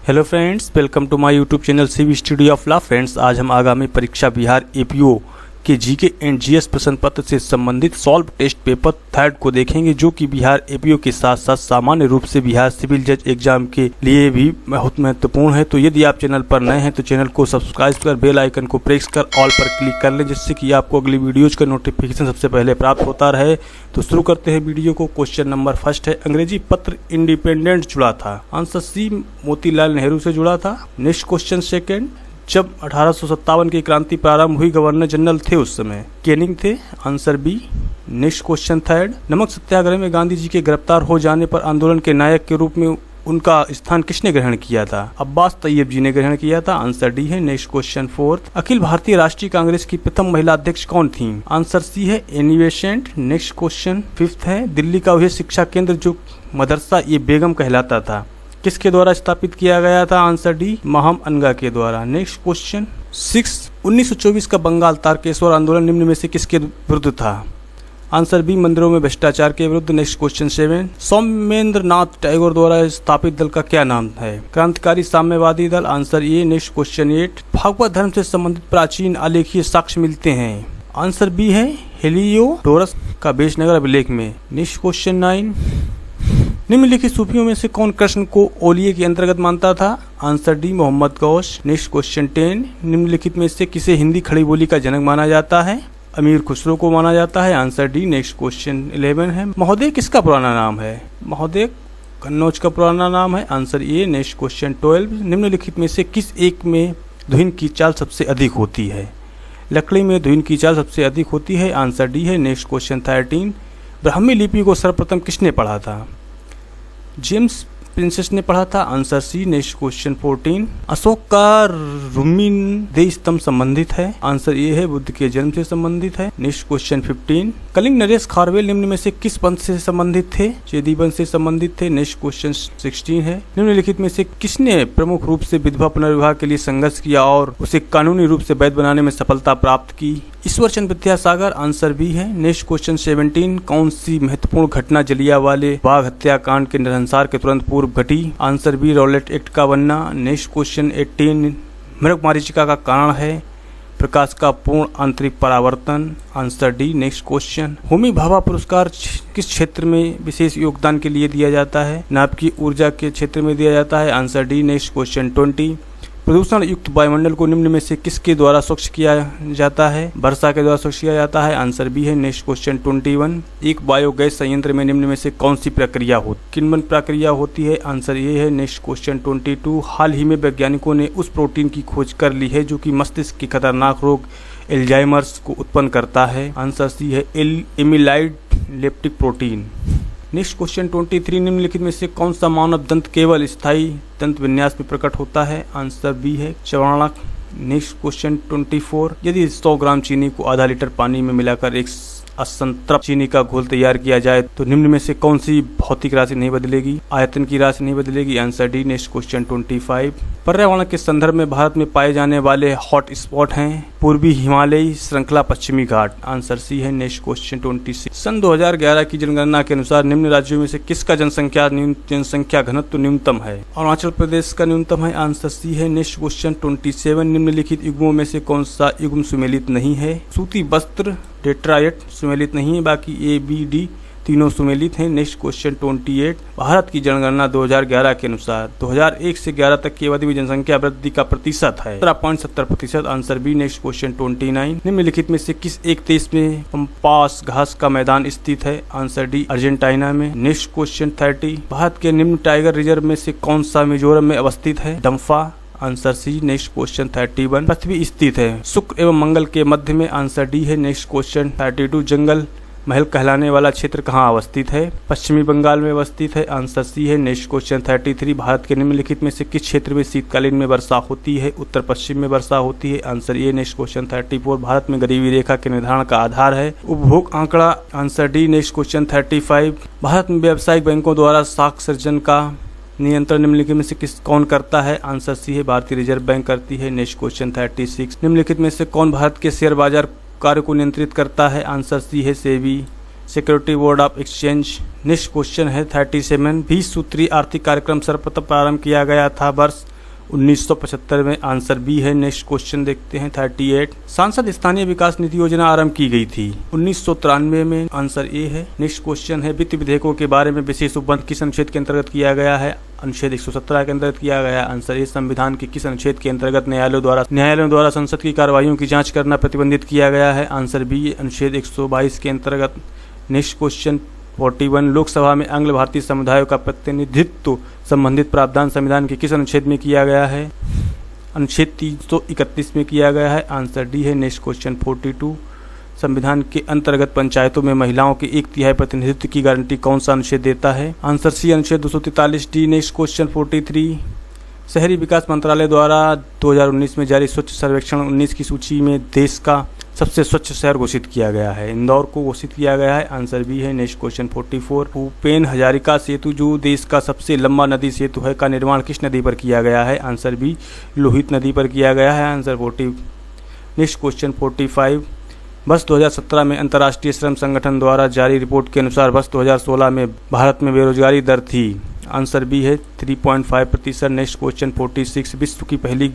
Hello friends, welcome to my YouTube channel CV studio of law. Friends, आज हम आगामी परीक्षा बिहार एपीओ के जीके एंड जीएस प्रश्न पत्र से संबंधित सॉल्व टेस्ट पेपर थर्ड को देखेंगे, जो कि बिहार एपीओ के साथ साथ सामान्य रूप से बिहार सिविल जज एग्जाम के लिए भी बहुत महत्वपूर्ण है। तो यदि आप चैनल पर नए हैं तो चैनल को सब्सक्राइब कर बेल आइकन को प्रेस कर ऑल पर क्लिक कर लें, जिससे कि आपको अगली वीडियोज का नोटिफिकेशन सबसे पहले प्राप्त होता रहे। तो शुरू करते हैं वीडियो को। क्वेश्चन नंबर फर्स्ट है, अंग्रेजी पत्र इंडिपेंडेंट जुड़ा था। आंसर सी, मोतीलाल नेहरू से जुड़ा था। नेक्स्ट क्वेश्चन सेकेंड, जब 1857 की क्रांति प्रारंभ हुई गवर्नर जनरल थे उस समय कैनिंग थे। Answer B. Next question third, नमक सत्याग्रह में गांधी जी के गिरफ्तार हो जाने पर आंदोलन के नायक के रूप में उनका स्थान किसने ग्रहण किया था? अब्बास तैयब जी ने ग्रहण किया था। आंसर डी है। Next question fourth, Akhil Bharatiya राष्ट्रीय कांग्रेस की प्रथम महिला अध्यक्ष कौन थी? आंसर सी है, Annie Besant. Next question fifth है, दिल्ली का वह शिक्षा केंद्र जो मदरसा ये बेगम कहलाता था किसके द्वारा स्थापित किया गया था? आंसर डी, माहम अनगा के द्वारा। नेक्स्ट क्वेश्चन सिक्स, 1924 का बंगाल तारकेश्वर आंदोलन निम्न में से किसके विरुद्ध था? आंसर बी, मंदिरों में भ्रष्टाचार के विरुद्ध। Next question seven, Soumendra Nath Tagore द्वारा स्थापित दल का क्या नाम है? क्रांतिकारी साम्यवादी दल। Answer A. Next question eight, भागवत धर्म से संबंधित प्राचीन आलेखीय साक्ष्य मिलते हैं। आंसर बी है, हेलियोडोरस का बेशनगर अभिलेख में। नेक्स्ट क्वेश्चन नाइन, निम्नलिखित सूफियों में से कौन कृष्ण को ओलिये के अंतर्गत मानता था? Answer D, Mohammad Ghaus. Next question 10, निम्नलिखित में से किसे हिंदी खड़ी बोली का जनक माना जाता है? अमीर खुसरो को माना जाता है। Answer D. नेक्स्ट क्वेश्चन 11 है, महोदय किसका पुराना नाम है? महोदय कन्नौज का पुराना नाम है। Answer A. नेक्स्ट क्वेश्चन 12, निम्नलिखित में से किस एक में धुन की चाल सबसे अधिक होती है? लकड़ी में धुन की चाल सबसे अधिक होती है। आंसर डी है। नेक्स्ट क्वेश्चन 13, ब्राह्मी लिपि को सर्वप्रथम किसने पढ़ा था? जेम्स प्रिंसेस ने पढ़ा था। Answer C. Next question 14, Ashoka का रुमिन दे स्तंभ संबंधित है। आंसर ये है, बुद्ध के जन्म से संबंधित है। नेक्स्ट क्वेश्चन 15, कलिंग नरेश खारवेल निम्न में से किस पंथ से संबंधित थे? चेदी वंश से संबंधित थे। नेक्स्ट क्वेश्चन 16 है, निम्नलिखित में से किसने प्रमुख रूप से विधवा पुनर्विवाह के लिए संघर्ष किया और उसे कानूनी रूप से वैध बनाने में सफलता प्राप्त की? ईश्वर चंद्र विद्यासागर। आंसर बी है। नेक्स्ट क्वेश्चन 17, कौन सी महत्वपूर्ण घटना जलियांवाले बाग हत्याकांड के नरसंहार के तुरंत पूर्व घटी? आंसर बी, रॉलेट एक्ट का बनना। नेक्स्ट क्वेश्चन 18, मृगमरीचिका का कारण है प्रकाश का पूर्ण आंतरिक परावर्तन। Answer D. Next question, Homi Bhabha पुरस्कार किस क्षेत्र में विशेष योगदान के लिए दिया जाता है? नाभ की ऊर्जा के क्षेत्र में दिया जाता है। Answer D. नेक्स्ट क्वेश्चन 20, प्रदूषण युक्त वायुमंडल को निम्न में से किसके द्वारा स्वच्छ किया जाता है? वर्षा के द्वारा स्वच्छ किया जाता है। आंसर बी है। नेक्स्ट क्वेश्चन 21, एक बायोगैस संयंत्र में निम्न में से कौन सी प्रक्रिया किण्वन प्रक्रिया होती है? आंसर ये है। नेक्स्ट क्वेश्चन 22, हाल ही में वैज्ञानिकों ने उस प्रोटीन की खोज कर ली है जो कि मस्तिष्क की खतरनाक रोग एल्जाइमर्स को उत्पन्न करता है। आंसर सी है, एमिलाइड लेप्टिक प्रोटीन। नेक्स्ट क्वेश्चन 23, निम्नलिखित में से कौन सा मानव दंत केवल स्थायी दंत विन्यास में प्रकट होता है? आंसर बी है, चवणक। नेक्स्ट क्वेश्चन 24, यदि 100 ग्राम चीनी को आधा लीटर पानी में मिलाकर एक असंतृप्त चीनी का घोल तैयार किया जाए तो निम्न में से कौन सी भौतिक राशि नहीं बदलेगी? आयतन की राशि नहीं बदलेगी। Answer D. नेक्स्ट क्वेश्चन 25, पर्यावरण के संदर्भ में भारत में पाए जाने वाले हॉट स्पॉट हैं पूर्वी हिमालयी श्रृंखला, पश्चिमी घाट। आंसर सी है। नेक्स्ट क्वेश्चन 26, सन 2011 की जनगणना के अनुसार निम्न राज्यों में से किसका जनसंख्या घनत्व न्यूनतम है? अरुणाचल प्रदेश का न्यूनतम है। आंसर सी है। नेक्स्ट क्वेश्चन 27, निम्नलिखित युग्मों में से कौन सा युग्म सुमेलित नहीं है? सूती वस्त्र डेट्राइट सुमेलित नहीं है, बाकी ए बी डी तीनों सुमेलित हैं। नेक्स्ट क्वेश्चन 28, भारत की जनगणना 2011 के अनुसार 2001 से 11 तक की अवधि में जनसंख्या वृद्धि का प्रतिशत है 17.70%। Answer B. नेक्स्ट क्वेश्चन 29, निम्नलिखित में से किस एक देश में पंपास घास का मैदान स्थित है? आंसर डी, अर्जेंटीना में। नेक्स्ट क्वेश्चन 30, भारत के निम्न टाइगर रिजर्व में से कौन सा मिजोरम में अवस्थित है? Dampha. Answer C. Next question 31, पृथ्वी स्थित है शुक्र एवं मंगल के मध्य में। आंसर डी है। नेक्स्ट क्वेश्चन 32, जंगल महल कहलाने वाला क्षेत्र कहाँ अवस्थित है? पश्चिमी बंगाल में अवस्थित है। आंसर सी है। नेक्स्ट क्वेश्चन 33, भारत के निम्नलिखित में से किस क्षेत्र में शीतकालीन में वर्षा होती है? उत्तर पश्चिम में वर्षा होती है। Answer A. Next question 34, Bharat में गरीबी रेखा के निर्धारण का आधार है उपभोग आंकड़ा। Answer D. Next question 35, Bharat में व्यावसायिक बैंकों द्वारा साख सृजन का नियंत्रण निम्नलिखित में से कौन करता है? आंसर सी है, भारतीय रिजर्व बैंक करती है। नेक्स्ट क्वेश्चन 36, निम्नलिखित में से कौन भारत के शेयर बाजार कार्य को नियंत्रित करता है? आंसर सी है, SEBI, security board of exchange. Next question है 37, 20 सूत्री आर्थिक कार्यक्रम सर्वप्रथम प्रारंभ किया गया था वर्ष 1975 में, आंसर बी है। नेक्स्ट क्वेश्चन देखते हैं 38। सांसद स्थानीय विकास निधि योजना आरंभ की गई थी 1993 में, आंसर ए है। नेक्स्ट क्वेश्चन है वित्त विधेयकों के बारे में विशेष उपबंध किस अनुच्छेद के अंतर्गत किया गया है? अनुच्छेद 117 के अंतर्गत किया गया है, आंसर ए। संविधान के किस अनुच्छेद के अंतर्गत न्यायालयों द्वारा संसद की कार्रवाइयों की जांच करना प्रतिबंधित किया गया है? आंसर बी, अनुच्छेद 122 के अंतर्गत। Next question 41। लोकसभा में आंग्ल भारतीय समुदायों का प्रतिनिधित्व संबंधित प्रावधान संविधान के किस अनुच्छेद में किया गया है? अनुच्छेद 331 में किया गया है, आंसर डी है। Next question 42। संविधान के अंतर्गत पंचायतों में महिलाओं के 1/3 प्रतिनिधित्व की गारंटी कौन सा अनुच्छेद देता है? आंसर सी, अनुच्छेद 243 डी। Next question 43। शहरी विकास मंत्रालय द्वारा 2019 में जारी स्वच्छ सर्वेक्षण 19 की सूची में देश का सबसे स्वच्छ शहर घोषित किया गया है। इंदौर को घोषित किया गया है, आंसर बी है। Next question 44। भूपेन हजारिका सेतु जो देश का सबसे लंबा नदी सेतु है का निर्माण किस नदी पर किया गया है? आंसर बी, लोहित नदी पर किया गया है, आंसर 40। Next question 45। वर्ष 2017 में अंतर्राष्ट्रीय श्रम संगठन द्वारा जारी रिपोर्ट के अनुसार वर्ष 2016 में भारत में बेरोजगारी दर थी, आंसर बी है 3.5%। Next question 46। विश्व की पहली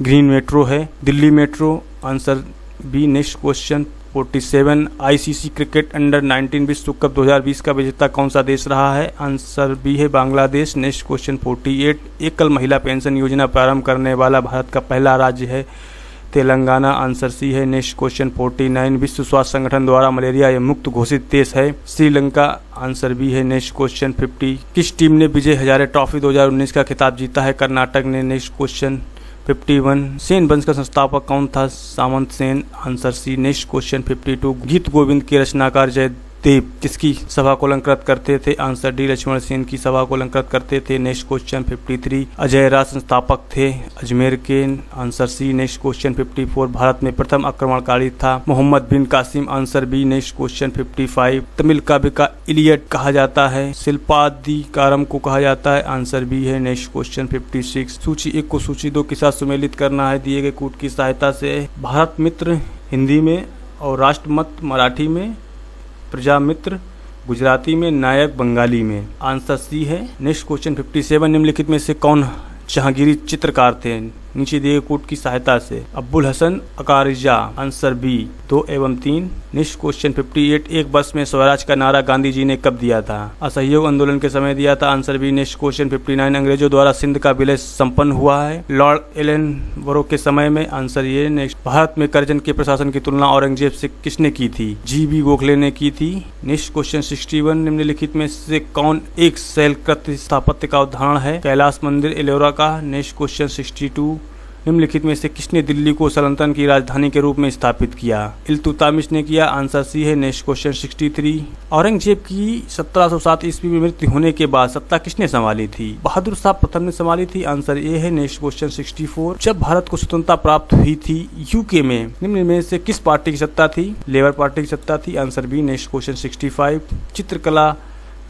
ग्रीन मेट्रो है Delhi metro, answer B. Next question 47। ICC cricket under nineteen विश्व कप 2020 का विजेता कौन सा देश रहा है? आंसर बी है बांग्लादेश। Next question 48। एकल महिला पेंशन योजना प्रारंभ करने वाला भारत का पहला राज्य है तेलंगाना, आंसर सी है। Next question 49। विश्व स्वास्थ्य संगठन द्वारा मलेरिया मुक्त घोषित देश है श्रीलंका, आंसर बी है। Next question 50। किस टीम ने विजय हजारे ट्रॉफी 2019 का खिताब जीता है? कर्नाटक ने। Next question 51। सेन वंश का संस्थापक कौन था? Samanta Sen, answer C. Next question 52। Geet Govind के रचनाकार जयदेव किसकी सभा को अलंकृत करते थे? आंसर डी, लक्ष्मण सेन की सभा को अलंकृत करते थे। Next question 53। अजय राज संस्थापक थे अजमेर के, answer C. Next question 54। Bharat में प्रथम आक्रमणकारी था Mohammad bin Qasim, answer B. Next question 55। Tamil काव्य का इलियड कहा जाता है, शिल्पादिकारम को कहा जाता है, आंसर बी है। Next question 56। सूची 1 को सूची 2 के साथ सुमेलित करना है दिए गए कूट की सहायता से। भारत मित्र हिंदी में और राष्ट्रमत मराठी में, प्रजा मित्र गुजराती में, नायक बंगाली में, आंसर सी है। Next question 57। निम्नलिखित में से कौन जहांगीरी चित्रकार थे? नीचे दिए कोट की सहायता से अब्बुल हसन अकारिजा, आंसर बी 2 एवं 3। Next question 58। एक वर्ष में स्वराज का नारा गांधी जी ने कब दिया था? असहयोग आंदोलन के समय दिया था, आंसर बी। Next question 59। अंग्रेजों द्वारा सिंध का विलय संपन्न हुआ है लॉर्ड एलनबरो के समय में, आंसर ये। नेक्स्ट, भारत में करजन के प्रशासन की तुलना औरंगजेब से किसने की थी? जीबी गोखले ने की थी। Next question 61। निम्नलिखित में से कौन एक शैलकृत स्थापत्य का उदाहरण है? कैलाश मंदिर एलोरा का। Next question 62। निम्नलिखित में से किसने दिल्ली को सल्तनत की राजधानी के रूप में स्थापित किया? इल्तुतमिश ने किया, आंसर सी है। Next question 63। औरंगजेब की 1707 ईस्वी में मृत्यु होने के बाद सत्ता किसने संभाली थी? बहादुर शाह प्रथम ने संभाली थी, आंसर ए है। Next question 64। जब भारत को स्वतंत्रता प्राप्त हुई थी यूके में निम्न में से किस पार्टी की सत्ता थी? लेबर पार्टी की सत्ता थी, आंसर बी। Next question 65। चित्रकला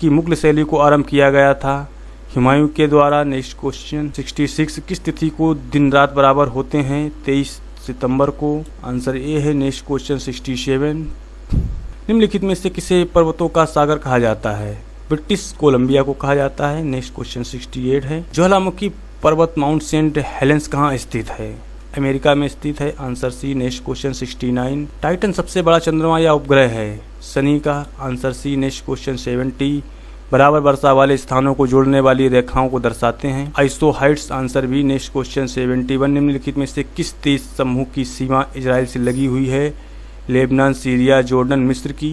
की मुगल शैली को आरंभ किया गया था हुमायूं के द्वारा। Next question 66। किस तिथि को दिन रात बराबर होते हैं? 23 सितंबर को, आंसर ए है। Next question 67। निम्नलिखित में से किसे पर्वतों का सागर कहा जाता है? ब्रिटिश कोलंबिया को कहा जाता है। नेक्स्ट क्वेश्चन 68 है। ज्वालामुखी पर्वत माउंट सेंट हेलेंस कहाँ स्थित है? अमेरिका में स्थित है, answer C. Next question 69। Titan सबसे बड़ा चंद्रमा या उपग्रह है? शनि का, आंसर सी। Next question 70। बराबर वर्षा वाले स्थानों को जोड़ने वाली रेखाओं को दर्शाते हैं? आइसोहाइड्स, आंसर बी। Next question 71। निम्नलिखित में से किस देश समूह की सीमा इजराइल से लगी हुई है? लेबनान, सीरिया, जॉर्डन, मिस्र की।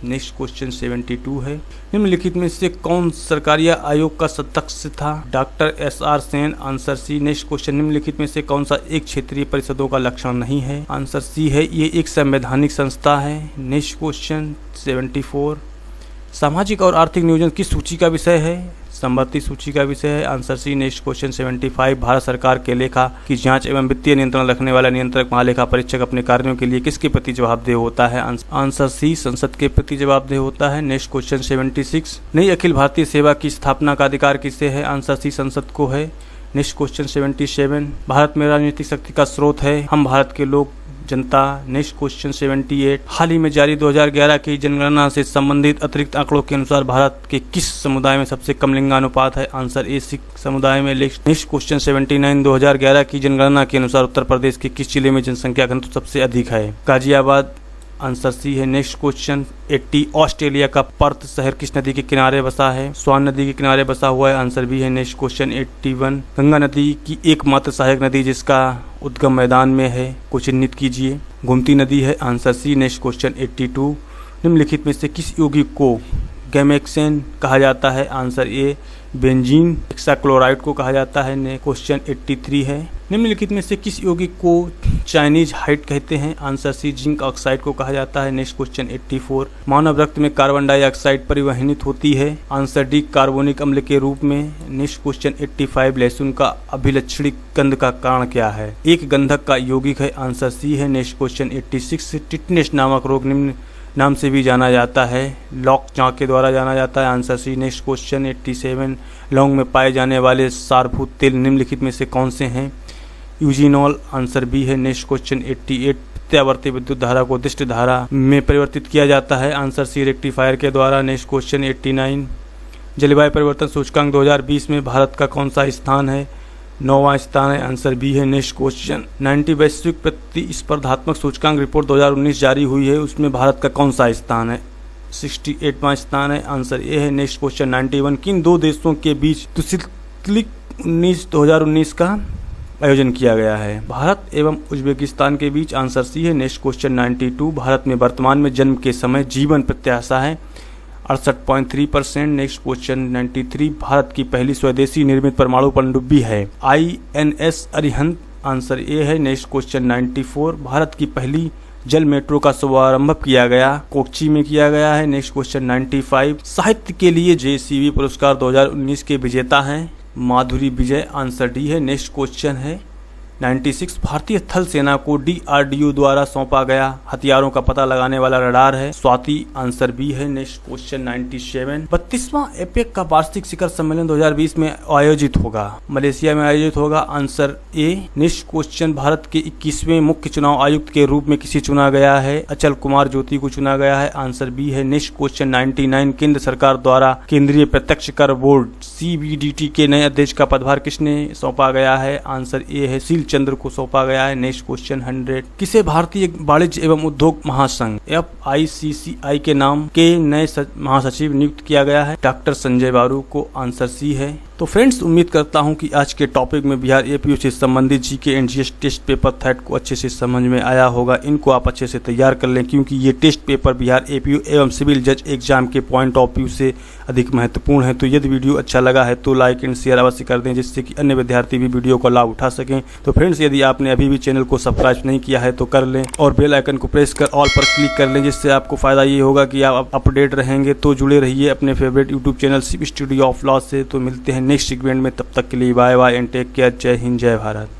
नेक्स्ट क्वेश्चन 72 है। निम्नलिखित में से कौन सरकारी आयोग का सदस्य था? Doctor SR Sen, answer C. Next question. निम्नलिखित में से कौन सा एक क्षेत्रीय परिषदों का लक्षण नहीं है? आंसर सी है, ये एक संवैधानिक संस्था है। Next question 74। सामाजिक और आर्थिक नियोजन किस सूची का विषय है? संपत्ति सूची का विषय है, answer C. Next question 75। Bharat सरकार के लेखा की जांच एवं वित्तीय नियंत्रण रखने वाला नियंत्रक महालेखा परीक्षक अपने कार्यों के लिए किसके प्रति जवाबदेह होता है? आंसर सी, संसद के प्रति जवाबदेह होता है। Next question 76। नई अखिल भारतीय सेवा की स्थापना का अधिकार किसे है? आंसर सी, संसद को है। Next question 77। भारत में राजनीतिक शक्ति का स्रोत है? हम भारत के लोग जनता। नेक्स्ट क्वेश्चन 78, हाल ही में जारी 2011 की जनगणना से संबंधित अतिरिक्त आंकड़ों के अनुसार भारत के किस समुदाय में सबसे कम लिंगानुपात है? आंसर ए सिख समुदाय में। नेक्स्ट क्वेश्चन 79, 2011 की जनगणना के अनुसार उत्तर प्रदेश के किस जिले में जनसंख्या घनत्व सबसे अधिक है? गाजियाबाद। आंसर सी है। नेक्स्ट क्वेश्चन 80, ऑस्ट्रेलिया का पर्थ शहर किस नदी के किनारे बसा है? स्वान नदी के किनारे बसा हुआ है। आंसर बी है। नेक्स्ट क्वेश्चन 81, गंगा नदी की एकमात्र सहायक नदी जिसका उद्गम मैदान में है को चिन्हित कीजिए। गोमती नदी है। Answer C. नेक्स्ट क्वेश्चन 82, निम्नलिखित में से किस यौगिक को गैमेक्सेन कहा जाता है? आंसर ए बेंजीन हेक्साक्लोराइड को कहा जाता है। ने क्वेश्चन 83 है, निम्नलिखित में से किस यौगिक को चाइनीज हाइट कहते हैं? आंसर सी जिंक ऑक्साइड को कहा जाता है। नेक्स्ट क्वेश्चन 84, मानव रक्त में कार्बन डाइऑक्साइड परिवहनित होती है? आंसर डी कार्बोनिक अम्ल के रूप में। नेक्स्ट क्वेश्चन 85, लहसुन का अभिलक्षणिक गंध का कारण क्या है? एक गंधक का यौगिक है। आंसर सी है। नेक्स्ट क्वेश्चन 86, टिटनेस नामक रोग निम्न नाम से भी जाना जाता है? लॉक चाक के द्वारा जाना जाता है। Answer C. नेक्स्ट क्वेश्चन 87, लौंग में पाए जाने वाले सारभूत तेल निम्नलिखित में से कौन से हैं? यूजिनॉल। आंसर बी है। नेक्स्ट क्वेश्चन 88, प्रत्यावर्ती विद्युत धारा को दिष्ट धारा में परिवर्तित किया जाता है? आंसर सी रेक्टिफायर के द्वारा। नेक्स्ट क्वेश्चन 89, जलवायु परिवर्तन सूचकांक 2020 में भारत का कौन सा स्थान है? 9वां स्थान है। आंसर बी है। नेक्स्ट क्वेश्चन 90, वैश्विक प्रतिस्पर्धात्मक सूचकांक रिपोर्ट 2019 जारी हुई है, उसमें भारत का कौन सा स्थान है? 68वां स्थान है। आंसर ए है। नेक्स्ट क्वेश्चन 91, किन दो देशों के बीच तुसितलिक 2019 का आयोजन किया गया है? भारत एवं उज्बेकिस्तान के बीच। आंसर सी है। नेक्स्ट क्वेश्चन 92, भारत में वर्तमान में जन्म के समय जीवन प्रत्याशा है 68.3%। नेक्स्ट क्वेश्चन 93, भारत की पहली स्वदेशी निर्मित परमाणु पनडुब्बी है? INS अरिहंत। आंसर ए है। नेक्स्ट क्वेश्चन 94, भारत की पहली जल मेट्रो का शुभारंभ किया गया कोच्चि में किया गया है? नेक्स्ट क्वेश्चन 95, साहित्य के लिए JCB पुरस्कार 2019 के विजेता हैं? माधुरी विजय। आंसर डी है। नेक्स्ट क्वेश्चन है 96, भारतीय थल सेना को DRDO द्वारा सौंपा गया हथियारों का पता लगाने वाला रडार है? स्वाति। आंसर बी है। नेक्स्ट क्वेश्चन 97, 32वां एपेक का वार्षिक शिखर सम्मेलन 2020 में आयोजित होगा? मलेशिया में आयोजित होगा। Answer A. Next question, Bharat के 21वें मुख्य चुनाव आयुक्त के रूप में किसे चुना गया है? अचल कुमार ज्योति को चुना गया है। आंसर बी है। नेक्स्ट क्वेश्चन 99, केंद्र सरकार द्वारा केंद्रीय प्रत्यक्ष कर बोर्ड CBDT के नए अध्यक्ष का पदभार किसने सौंपा गया है? आंसर ए है। चंद्र को सौंपा गया है। नेक्स्ट क्वेश्चन 100, किसे भारतीय वाणिज्य एवं उद्योग महासंघ FICCI के नाम के नए महासचिव नियुक्त किया गया है? डॉक्टर संजय बारू को। आंसर सी है। तो फ्रेंड्स, उम्मीद करता हूं कि आज के टॉपिक में बिहार APU से संबंधित GK and GS test paper third को अच्छे से समझ में आया होगा। इनको आप अच्छे से तैयार कर लें, क्योंकि ये टेस्ट पेपर बिहार APU एवं सिविल जज एग्जाम के पॉइंट ऑफ व्यू से अधिक महत्वपूर्ण है। तो यदि वीडियो अच्छा लगा है तो लाइक एंड शेयर अवश्य कर दें, जिससे कि अन्य विद्यार्थी भी वीडियो का लाभ उठा सकें। तो फ्रेंड्स, यदि आपने अभी भी चैनल को सब्सक्राइब नहीं किया है तो कर लें और बेल आइकन को प्रेस कर ऑल पर क्लिक कर लें, जिससे आपको फायदा ये होगा कि आप अपडेट रहेंगे। तो जुड़े रहिए अपने favourite YouTube channel CV studio of law से। तो मिलते हैं नेक्स्ट सेगमेंट में, तब तक के लिए bye bye and take care. जय हिंद, जय भारत।